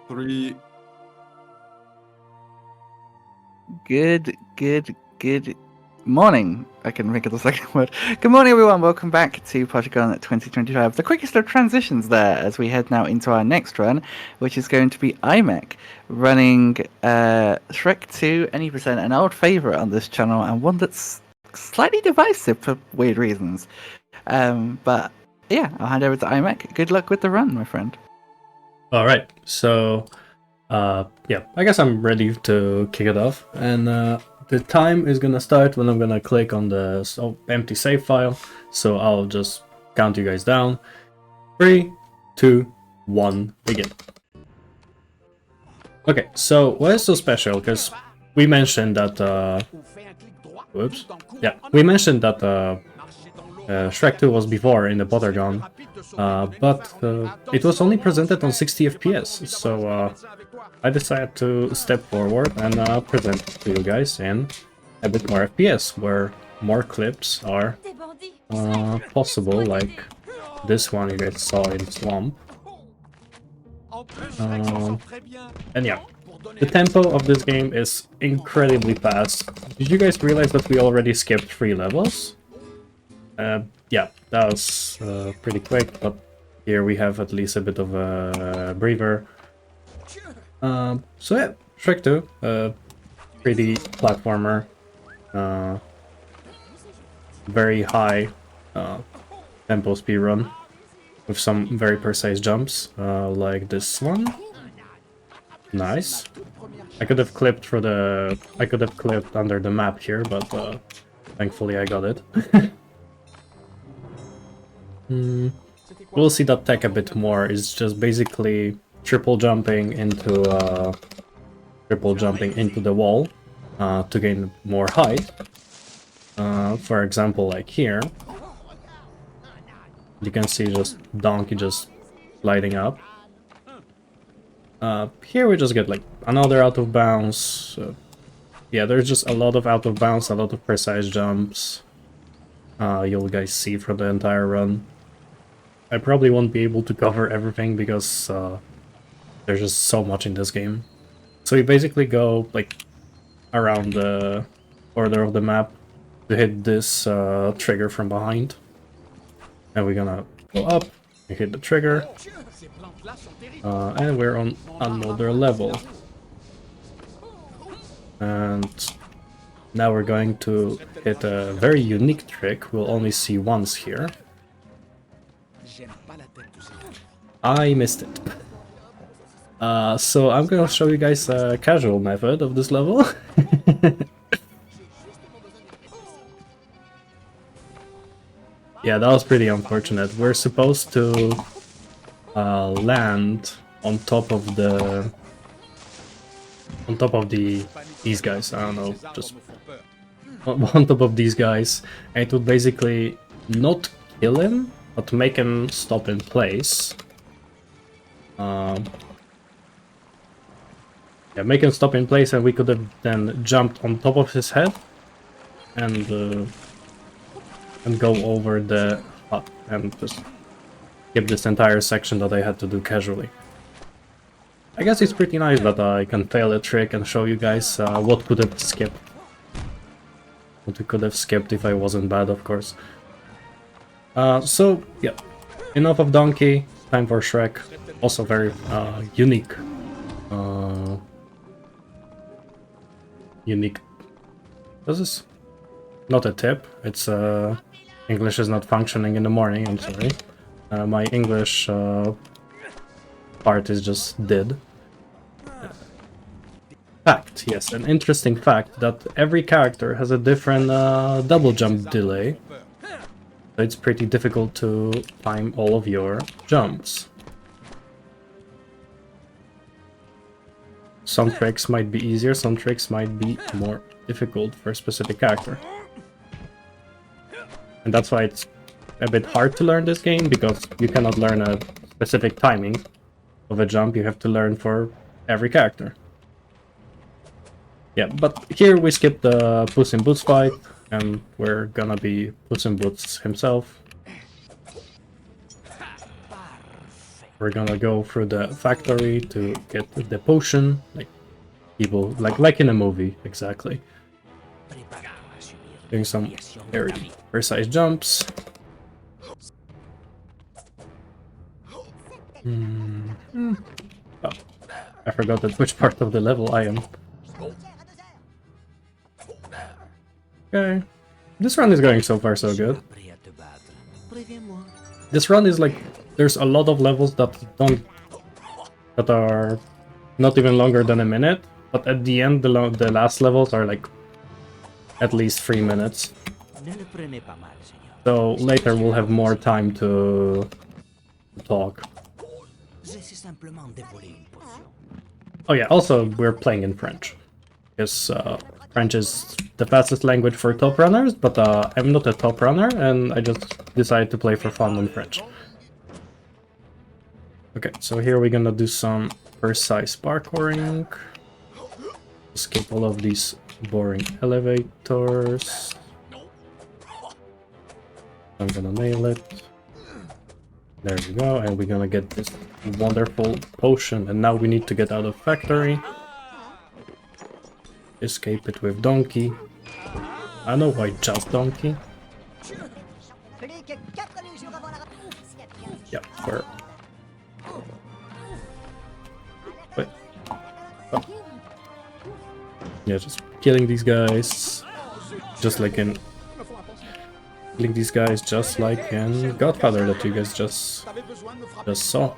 Three. Good morning. I can make it the second word. Good morning, everyone. Welcome back to Pottergone 2025. The quickest of transitions there as we head now into our next run, which is going to be Imek running Shrek 2 any percent, an old favourite on this channel and one that's slightly divisive for weird reasons. But yeah, I'll hand over to Imek. Good luck with the run, my friend. All right, so yeah, I guess I'm ready to kick it off, and the time is gonna start when I'm gonna click on the empty save file. So I'll just count you guys down. 3, 2, 1, begin. Okay, so what is so special? Because we mentioned that we mentioned that Shrek 2 was before in the Pottergone, but it was only presented on 60 FPS, so I decided to step forward and present it to you guys in a bit more FPS, where more clips are possible, like this one you guys saw in Swamp. And yeah, the tempo of this game is incredibly fast. Did you guys realize that we already skipped 3 levels? Yeah, that was pretty quick, but here we have at least a bit of a breather. So yeah, Shrek 2, pretty platformer, very high tempo speedrun with some very precise jumps, like this one. Nice. I could have clipped under the map here, but thankfully I got it. We'll see that tech a bit more. It's just basically triple jumping into the wall to gain more height. For example, like here, you can see just Donkey just sliding up. Here we just get like another out of bounds. Yeah, there's just a lot of out of bounds, a lot of precise jumps. You'll guys see for the entire run. I probably won't be able to cover everything because there's just so much in this game. So you basically go like around the order of the map to hit this trigger from behind. And we're gonna go up and hit the trigger. And we're on another level. And now we're going to hit a very unique trick we'll only see once here. I missed it. So I'm gonna show you guys a casual method of this level. Yeah, that was pretty unfortunate. We're supposed to land on top of these guys. I don't know, just on top of these guys, and it would basically not kill him, but make him stop in place. Yeah, make him stop in place, and we could have then jumped on top of his head and go over the hut and just skip this entire section that I had to do casually. I guess it's pretty nice that I can fail a trick and show you guys what could have skipped. What we could have skipped if I wasn't bad, of course. So, yeah, enough of Donkey, time for Shrek. Also very unique. This is not a tip, it's English is not functioning in the morning, I'm sorry. My English part is just dead. Fact, yes, an interesting fact that every character has a different double jump delay. So it's pretty difficult to time all of your jumps. Some tricks might be easier, some tricks might be more difficult for a specific character. And that's why it's a bit hard to learn this game, because you cannot learn a specific timing of a jump, you have to learn for every character. Yeah, but here we skip the Puss in Boots fight, and we're gonna be Puss in Boots himself. We're gonna go through the factory to get the potion, like people, like in a movie, exactly. Doing some very precise jumps. Oh, I forgot at which part of the level I am. Okay, this run is going so far so good. This run is like, there's a lot of levels that are not even longer than a minute, but at the end, the last levels are like at least 3 minutes. So later we'll have more time to talk. Oh yeah, also we're playing in French, because French is the fastest language for top runners, but I'm not a top runner, and I just decided to play for fun in French. Okay, so here we're gonna do some precise parkouring. Skip all of these boring elevators. I'm gonna nail it. There we go, and we're gonna get this wonderful potion, and now we need to get out of factory. Escape it with donkey. I know why just donkey. Yeah, we're... Wait. Oh. Yeah, just killing these guys. Just like in... Killing these guys just like in Godfather that you guys just saw.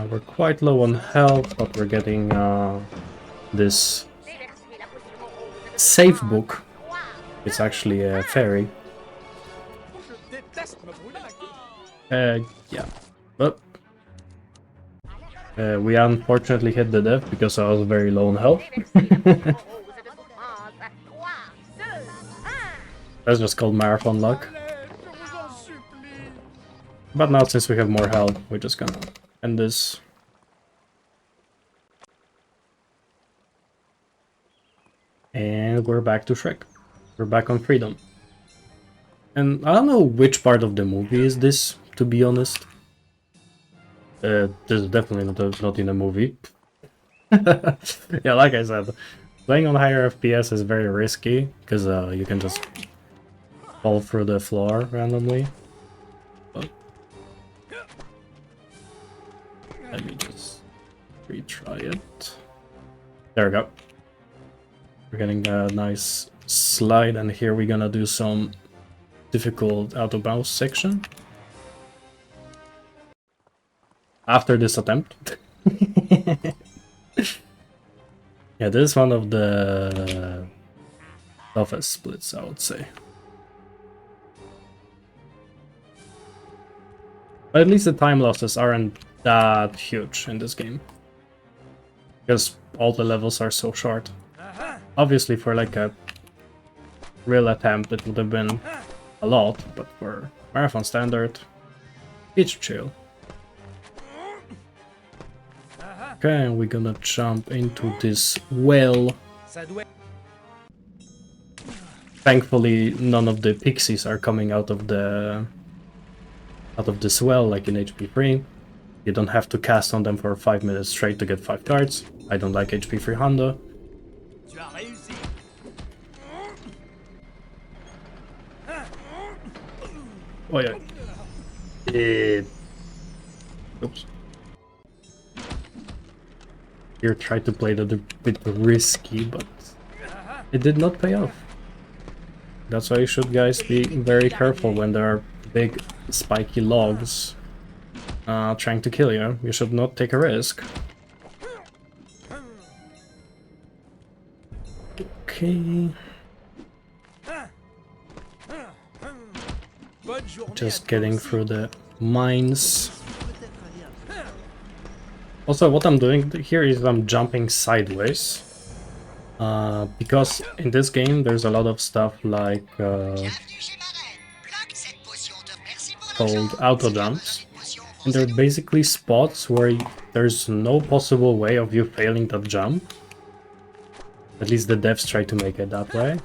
We're quite low on health, but we're getting this safe book. It's actually a fairy. Yeah, but we unfortunately hit the death because I was very low on health. That's just called marathon luck. But now, since we have more health, we're just gonna end this. And we're back to Shrek. We're back on freedom. And I don't know which part of the movie is this, to be honest. This is definitely not in a movie. Yeah, like I said, playing on higher FPS is very risky, because you can just fall through the floor randomly. But let me just retry it. There we go. We're getting a nice slide, and here we're gonna do some difficult out of bounds section. After this attempt. Yeah, this is one of the toughest splits, I would say. But at least the time losses aren't that huge in this game, because all the levels are so short. Obviously, for like a real attempt, it would have been a lot, but for marathon standard, it's chill. Okay, and we're gonna jump into this well. Thankfully, none of the pixies are coming out of this well like in HP3. You don't have to cast on them for 5 minutes straight to get 5 cards. I don't like HP3 Honda. Oh yeah. Oops. Here tried to play that a bit risky, but it did not pay off. That's why you should, guys, be very careful when there are big spiky logs trying to kill you. You should not take a risk. Okay. Just getting through the mines. Also, what I'm doing here is I'm jumping sideways. Because in this game there's a lot of stuff like called auto jumps. And they're basically spots where there's no possible way of you failing that jump. At least the devs try to make it that way.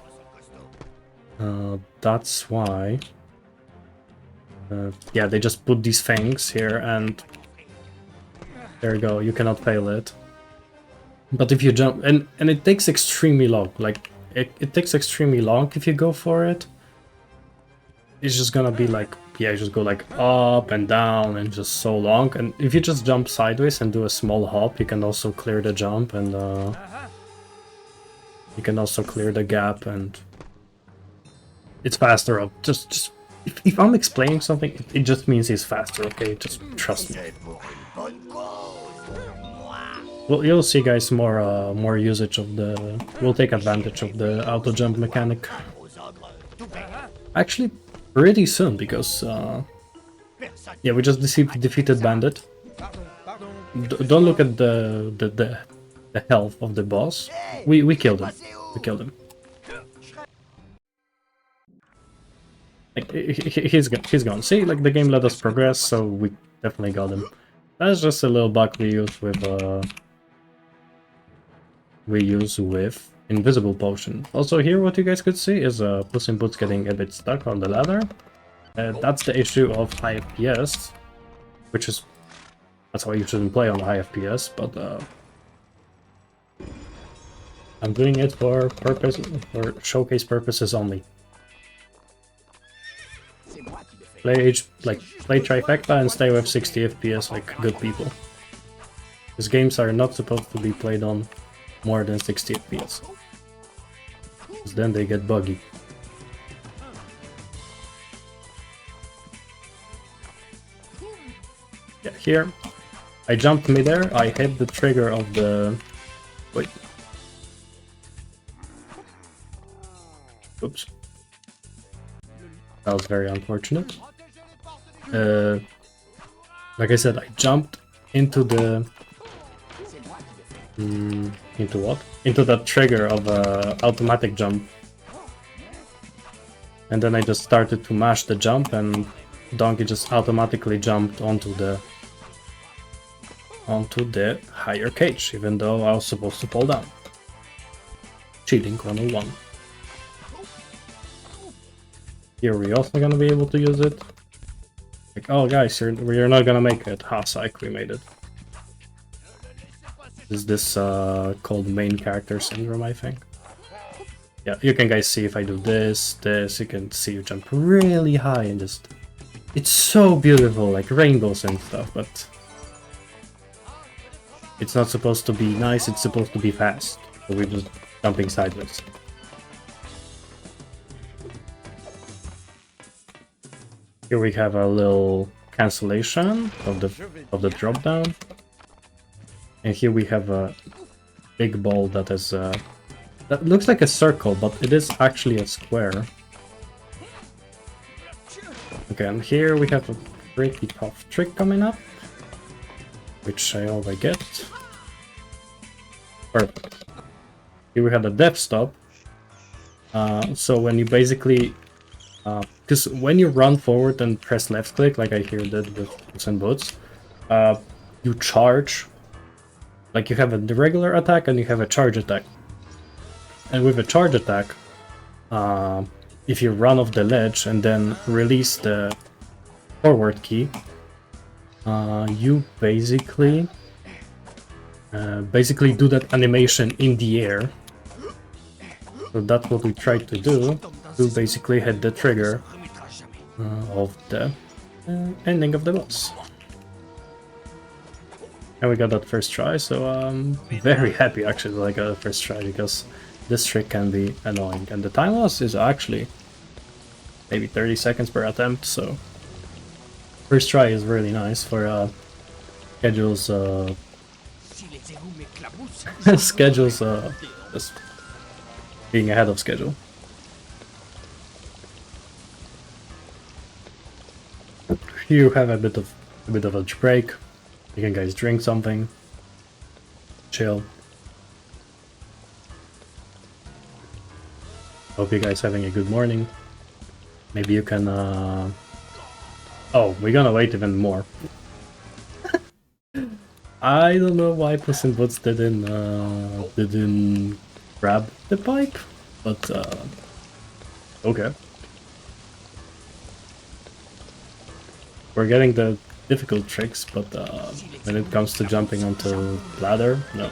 That's why Yeah, they just put these things here, and there you go. You cannot fail it. But if you jump, and it takes extremely long. Like it takes extremely long if you go for it. It's just gonna be like, yeah, you just go like up and down and just so long. And if you just jump sideways and do a small hop, you can also clear the jump, and you can also clear the gap, and it's faster up. Just if I'm explaining something, it just means it's faster. Okay, just trust me. Well, you'll see, guys, more usage of the. We'll take advantage of the auto jump mechanic. Actually, pretty soon, because yeah, we just defeated Bandit. Don't look at the health of the boss. We killed him. We killed him. Like, he's gone. See, like the game let us progress, so we definitely got him. That's just a little bug we use with invisible potion. Also here, what you guys could see is Puss in Boots getting a bit stuck on the ladder. That's the issue of high FPS, which is that's why you shouldn't play on high FPS. But I'm doing it for showcase purposes only. Play trifecta and stay with 60 FPS like good people. These games are not supposed to be played on more than 60 FPS. Because then they get buggy. Yeah, here I jumped midair, I hit the trigger of the... Wait. Oops. That was very unfortunate. Like I said, I jumped into the... into what? Into that trigger of automatic jump. And then I just started to mash the jump, and Donkey just automatically jumped onto the higher cage, even though I was supposed to fall down. Cheating 101. Here we're also gonna be able to use it. Like, oh guys, you're not gonna make it. Ha, psych, we made it. Is this called main character syndrome, I think? Yeah, you can guys see if I do this, you can see you jump really high and just... It's so beautiful, like rainbows and stuff, but... It's not supposed to be nice, it's supposed to be fast. So we're just jumping sideways. Here we have a little cancellation of the drop down. And here we have a big ball that is that looks like a circle, but it is actually a square. Okay, and here we have a pretty tough trick coming up, which I already get. Perfect. Here we have the depth stop. So when you basically, because when you run forward and press left click, like I here did with Puss in Boots, you charge. Like you have the regular attack and you have a charge attack. And with a charge attack, if you run off the ledge and then release the forward key, you basically do that animation in the air. So that's what we tried to do, to basically hit the trigger of the ending of the boss. And we got that first try, so I'm very happy actually that I got the first try, because this trick can be annoying. And the time loss is actually maybe 30 seconds per attempt, so first try is really nice for schedules just being ahead of schedule. You have a bit of a break. You can guys drink something, chill. Hope you guys having a good morning. Maybe you can oh, we're gonna wait even more. I don't know why Puss in Boots didn't grab the pipe, but okay. We're getting the difficult tricks, but when it comes to jumping onto ladder, no.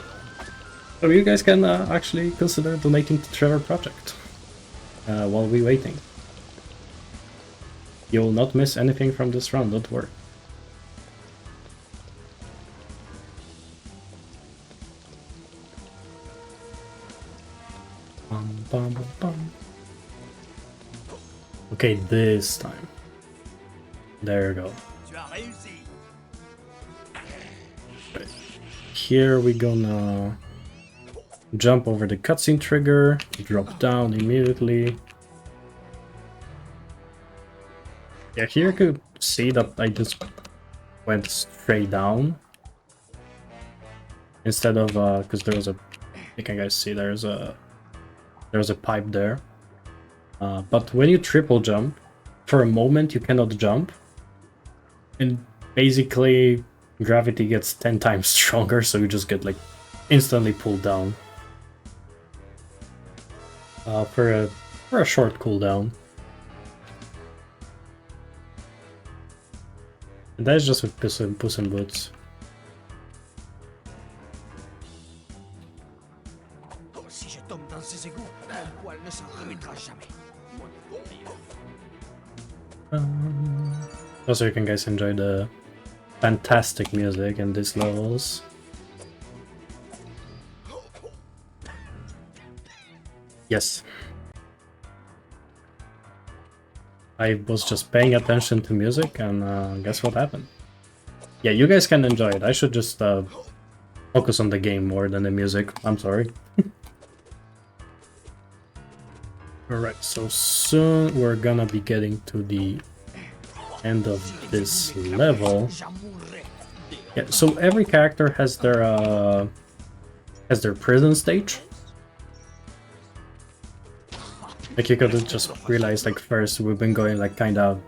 So you guys can actually consider donating to Trevor Project while we waiting. You will not miss anything from this run, don't worry. Bum, bum, bum, bum. Okay, this time. There you go. Right. Here we gonna jump over the cutscene trigger, drop down immediately. Yeah, here you could see that I just went straight down instead of because there was a, you can guys see there's a pipe there. But when you triple jump, for a moment you cannot jump, and basically gravity gets 10 times stronger, so you just get like instantly pulled down for a short cooldown. And that's just with Puss in Boots. Si je tombe dans ces égouts, mon poil ne s'en remettra jamais. Also, you can guys enjoy the fantastic music in these levels. Yes. I was just paying attention to music, and guess what happened? Yeah, you guys can enjoy it. I should just focus on the game more than the music. I'm sorry. Alright, so soon we're gonna be getting to the end of this level. Yeah, so every character has their prison stage. Like, you could just realize, like, first we've been going like kind of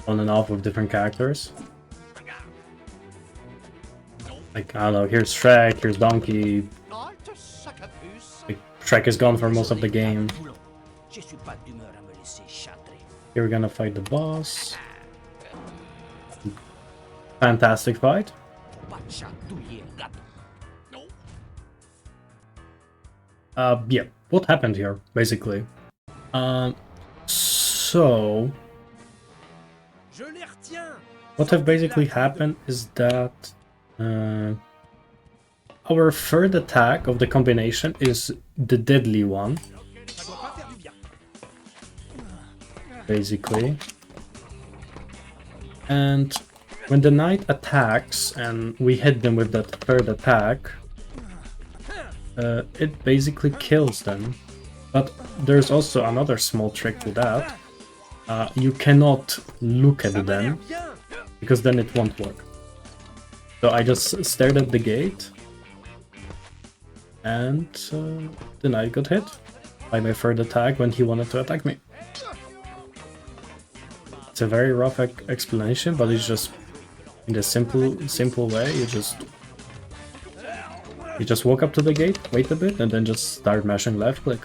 on and off with different characters. Like, I don't know, here's Shrek, here's Donkey. Like, Shrek is gone for most of the game. Here we're gonna fight the boss. Fantastic fight. Yeah, what happened here, basically? So what have basically happened is that our third attack of the combination is the deadly one, basically. And when the knight attacks and we hit them with that third attack, it basically kills them. But there's also another small trick to that. You cannot look at them, because then it won't work. So I just stared at the gate, and the knight got hit by my third attack when he wanted to attack me. It's a very rough explanation, but it's just in the simple way. You just walk up to the gate, wait a bit, and then just start mashing left click.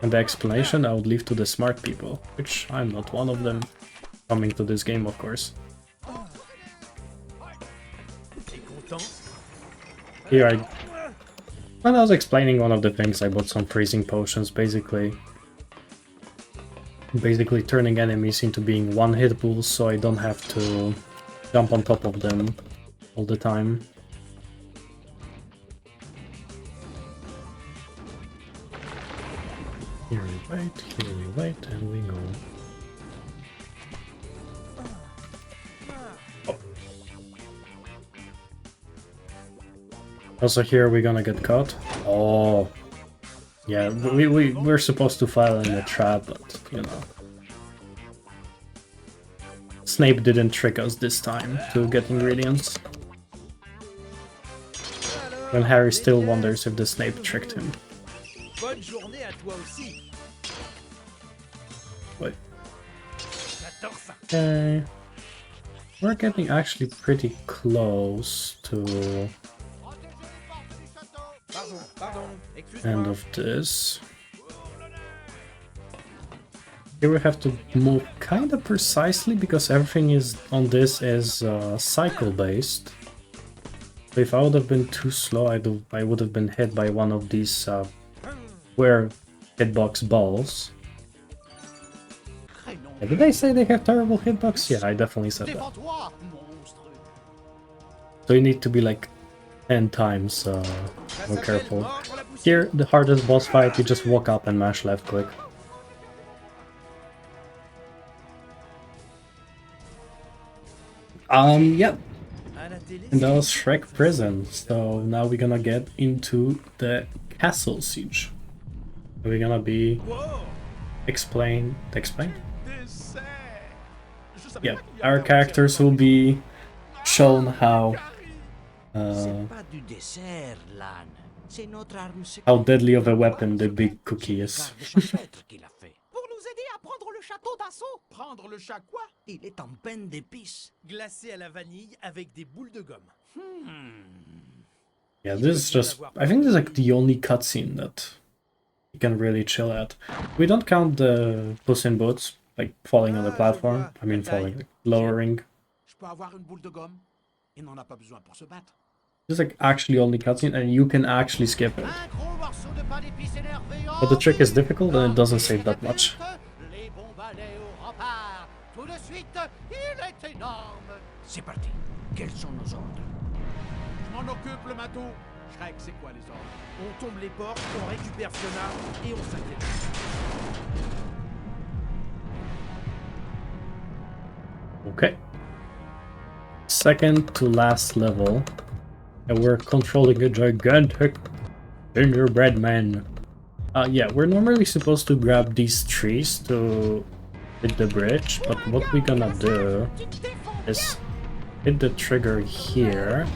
And the explanation I would leave to the smart people, which I'm not one of them, coming to this game, of course. Here when I was explaining one of the things, I bought some freezing potions, basically turning enemies into being one-hit pools, so I don't have to jump on top of them all the time. Here we wait, and we go. Oh. Also here we're gonna get caught. Oh. Yeah, we're supposed to fall in the trap, but, you know. Snape didn't trick us this time to get ingredients. When Harry still wonders if the Snape tricked him. Bonne journée à toi aussi. Wait. Okay. We're getting actually pretty close to end of this. Here we have to move kind of precisely because everything is on this is cycle based. So if I would have been too slow, I would have been hit by one of these square hitbox balls. Yeah, did I say they have terrible hitbox? Yeah, I definitely said that. So you need to be like 10 times more careful. Here, the hardest boss fight, you just walk up and mash left click. Yep. And that was Shrek Prison. So now we're gonna get into the castle siege. We're gonna be explain. Yeah, our characters will be shown how deadly of a weapon the big cookie is. Pour nous aider à prendre le château d'assaut. Prendre le chat quoi? Il est en peine d'épices. Glacé à la vanille avec des boules de gomme. Yeah, this is just... I think this is like the only cutscene that you can really chill at. We don't count the Puss in Boots, like falling on the platform. I mean falling, like lowering. Je peux avoir une boule de gomme? Il n'en a pas besoin pour se battre. This is like actually only cutscene and you can actually skip it. But the trick is difficult and it doesn't save that much. C'est parti. Quels sont nos ordres? Je m'en occupe, le matou. Shrek, c'est quoi les ordres? On tombe les portes, on récupère Fiona et on s'inquiète. Okay. Second to last level. And we're controlling a gigantic gingerbread man. Yeah, we're normally supposed to grab these trees to hit the bridge, but what we're gonna do is hit the trigger here,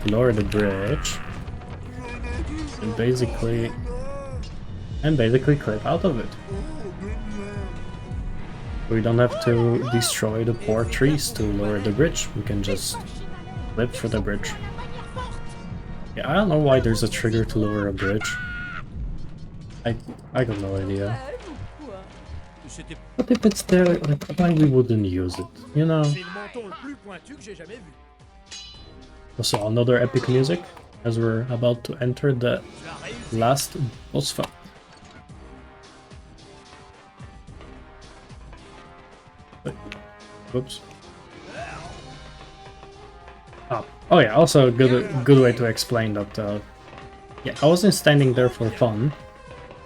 lower the bridge, and basically clip out of it. We don't have to destroy the poor trees to lower the bridge, we can just clip for the bridge. Yeah, I don't know why there's a trigger to lower a bridge. I got no idea. But if it's there, like, why we wouldn't use it, you know? Also, another epic music, as we're about to enter the last boss fight. Wait, whoops. Oh yeah, also a good way to explain that, yeah, I wasn't standing there for fun.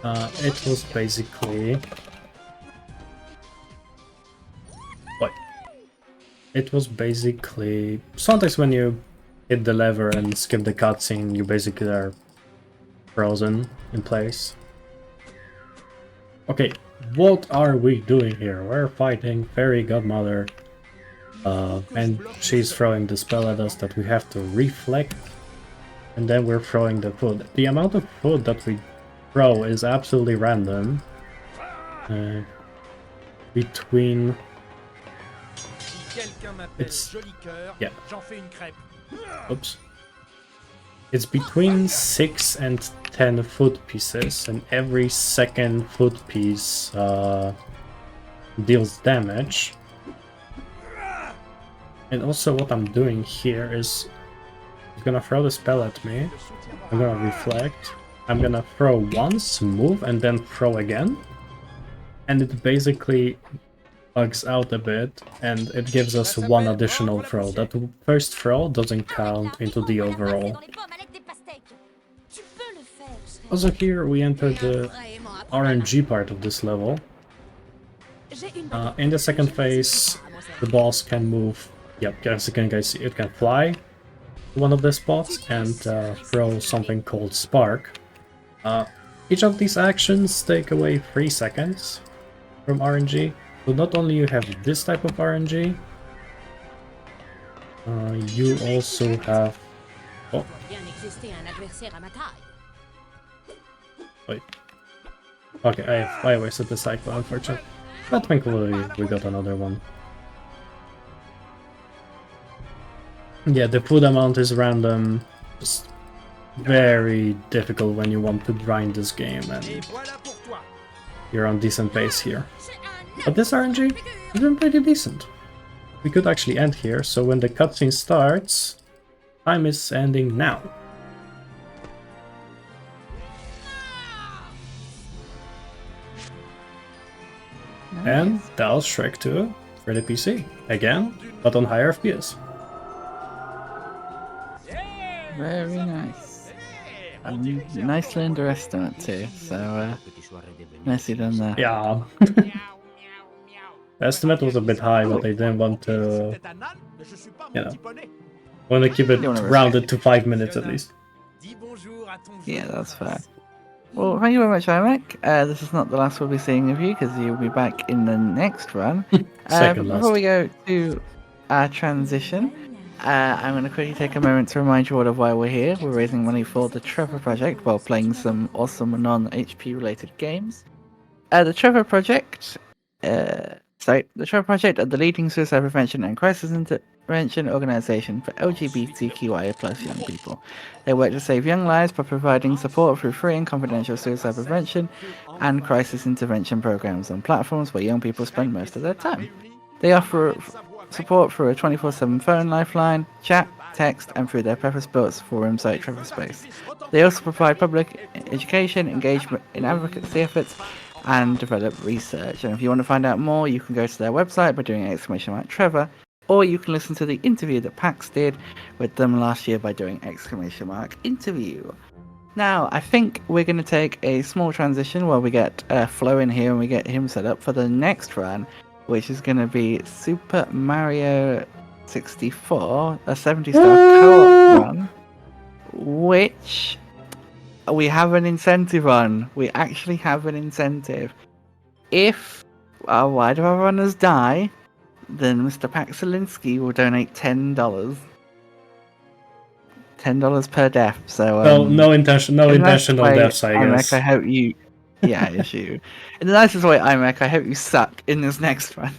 It was basically... What? It was basically... Sometimes when you hit the lever and skip the cutscene, you basically are frozen in place. Okay, what are we doing here? We're fighting Fairy Godmother. And she's throwing the spell at us that we have to reflect, and then we're throwing the food. The amount of food that we throw is absolutely random. Between... It's... yeah. Oops. It's between 6 and 10 food pieces, and every second food piece deals damage. And also what I'm doing here is I'm gonna throw the spell at me, I'm gonna reflect, I'm gonna throw once, move, and then throw again. And it basically bugs out a bit, and it gives us one additional throw. That first throw doesn't count into the overall. Also here we enter the RNG part of this level. In the second phase, the boss can move. Yep, as you can guys see, it can fly to one of the spots and throw something called Spark. Each of these actions take away 3 seconds from RNG. So not only you have this type of RNG, you also have... Oh. Wait. Okay, I wasted the cycle, unfortunately. But thankfully we got another one. Yeah, the food amount is random. Just very difficult when you want to grind this game, and you're on decent pace here. But this RNG has been pretty decent. We could actually end here, so when the cutscene starts, time is ending now. And that was Shrek 2 for the PC. Again, but on higher FPS. Very nice. Nicely underestimate too, so nicely done there. Yeah. The estimate was a bit high, but they didn't want to, want to keep it rounded to 5 minutes at least. Yeah, that's fair. Well, thank you very much, Imek. This is not the last we'll be seeing of you, because you'll be back in the next run. Second Before last. we go to our transition, I'm going to quickly take a moment to remind you all of why we're here. We're raising money for the Trevor Project while playing some awesome non-HP related games. The Trevor Project are the leading suicide prevention and crisis intervention organisation for LGBTQIA+ young people. They work to save young lives by providing support through free and confidential suicide prevention and crisis intervention programs on platforms where young people spend most of their time. They offer support through a 24/7 phone lifeline, chat, text, and through their purpose-built forum site Trevor Space. They also provide public education, engagement in advocacy efforts, and develop research. And if you want to find out more, you can go to their website by doing !Trevor, or you can listen to the interview that Pax did with them last year by doing !Interview. Now, I think we're going to take a small transition while we get Flo in here and we get him set up for the next run, which is going to be Super Mario 64, a 70-star co-op run, which we have an incentive on. We actually have an incentive. If our wide of our runners die, then Mr. Paxelinski will donate $10. $10 per death. So no intentional deaths, I guess. Imek, I hope you. Yeah, it's you. In the nicest way, Imek, I hope you suck in this next one.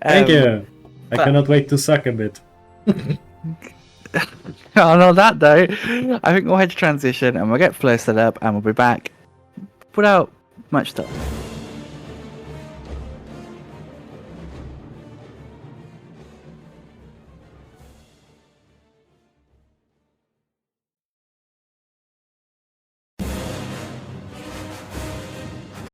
Thank you. I cannot wait to suck a bit. On all that though, I think we'll head to transition and we'll get Flo set up and we'll be back without much stuff.